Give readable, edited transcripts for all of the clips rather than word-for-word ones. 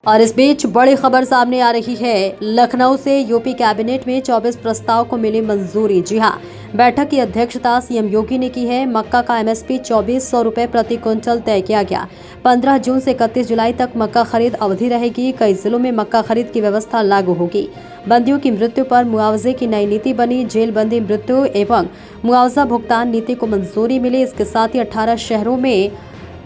और इस बीच बड़ी खबर सामने आ रही है। लखनऊ से यूपी कैबिनेट में 24 प्रस्ताव को मिली मंजूरी। जी हां, बैठक की अध्यक्षता सीएम योगी ने की है। मक्का का एमएसपी 2400 रुपए प्रति क्विंटल तय किया गया। 15 जून से 31 जुलाई तक मक्का खरीद अवधि रहेगी। कई जिलों में मक्का खरीद की व्यवस्था लागू होगी। बंदियों की मृत्यु पर मुआवजे की नई नीति बनी। जेलबंदी मृत्यु एवं मुआवजा भुगतान नीति को मंजूरी मिली। इसके साथ ही 18 शहरों में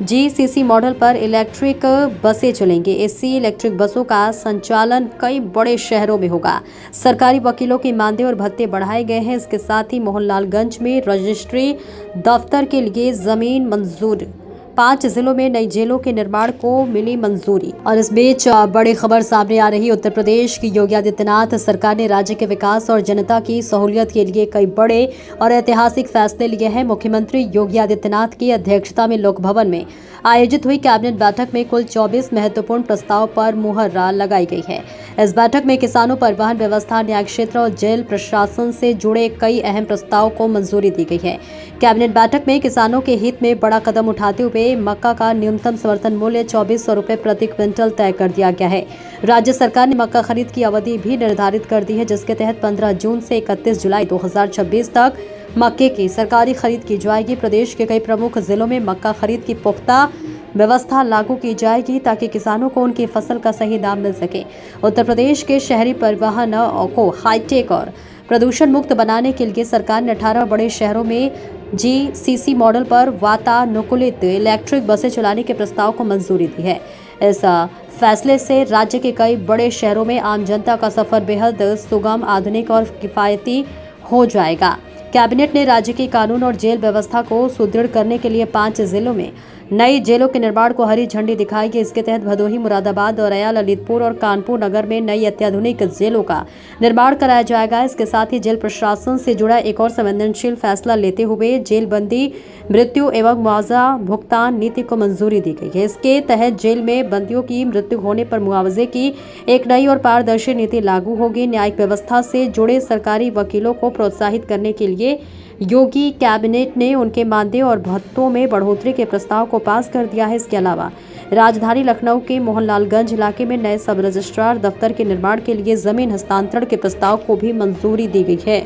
जीसीसी मॉडल पर इलेक्ट्रिक बसें चलेंगी। एसी इलेक्ट्रिक बसों का संचालन कई बड़े शहरों में होगा। सरकारी वकीलों के मानदेय और भत्ते बढ़ाए गए हैं। इसके साथ ही मोहनलालगंज में रजिस्ट्री दफ्तर के लिए जमीन मंजूर। 5 जिलों में नई जेलों के निर्माण को मिली मंजूरी। और इस बीच बड़ी खबर सामने आ रही। उत्तर प्रदेश की योगी आदित्यनाथ सरकार ने राज्य के विकास और जनता की सहूलियत के लिए कई बड़े और ऐतिहासिक फैसले लिए हैं। मुख्यमंत्री योगी आदित्यनाथ की अध्यक्षता में लोक भवन में आयोजित हुई कैबिनेट बैठक में कुल 24 महत्वपूर्ण प्रस्ताव पर मुहर लगाई गई है। इस बैठक में किसानों, परिवहन व्यवस्था, न्याय क्षेत्र और जेल प्रशासन से जुड़े कई अहम प्रस्ताव को मंजूरी दी गई है। कैबिनेट बैठक में किसानों के हित में बड़ा कदम उठाते हुए मक्का का न्यूनतम समर्थन मूल्य 2400 रुपए प्रति क्विंटल तय कर दिया गया है। राज्य सरकार ने मक्का खरीद की अवधि भी निर्धारित कर दी है, जिसके तहत 15 जून से 31 जुलाई 2026 तक मक्के की सरकारी खरीद की जाएगी। प्रदेश के कई प्रमुख जिलों में मक्का खरीद की पुख्ता व्यवस्था लागू की जाएगी ताकि किसानों को उनकी फसल का सही दाम मिल सके। उत्तर प्रदेश के शहरी परिवहन को हाईटेक और प्रदूषण मुक्त बनाने के लिए सरकार ने 18 बड़े शहरों में जीसीसी मॉडल पर वातानुकूलित इलेक्ट्रिक बसें चलाने के प्रस्ताव को मंजूरी दी है। इस फैसले से राज्य के कई बड़े शहरों में आम जनता का सफर बेहद सुगम, आधुनिक और किफायती हो जाएगा। कैबिनेट ने राज्य की कानून और जेल व्यवस्था को सुदृढ़ करने के लिए 5 जिलों में नई जेलों के निर्माण को हरी झंडी दिखाई है। इसके तहत भदोही, मुरादाबाद, औरैया, ललितपुर और कानपुर नगर में नई अत्याधुनिक जेलों का निर्माण कराया जाएगा। इसके साथ ही जेल प्रशासन से जुड़ा एक और संवेदनशील फैसला लेते हुए जेलबंदी मृत्यु एवं मुआवजा भुगतान नीति को मंजूरी दी गई है। इसके तहत जेल में बंदियों की मृत्यु होने पर मुआवजे की एक नई और पारदर्शी नीति लागू होगी। न्यायिक व्यवस्था से जुड़े सरकारी वकीलों को प्रोत्साहित करने के लिए योगी कैबिनेट ने उनके मानदेय और भत्तों में बढ़ोतरी के प्रस्ताव को पास कर दिया है। इसके अलावा राजधानी लखनऊ के मोहनलालगंज इलाके में नए सब रजिस्ट्रार दफ्तर के निर्माण के लिए जमीन हस्तांतरण के प्रस्ताव को भी मंजूरी दी गई है।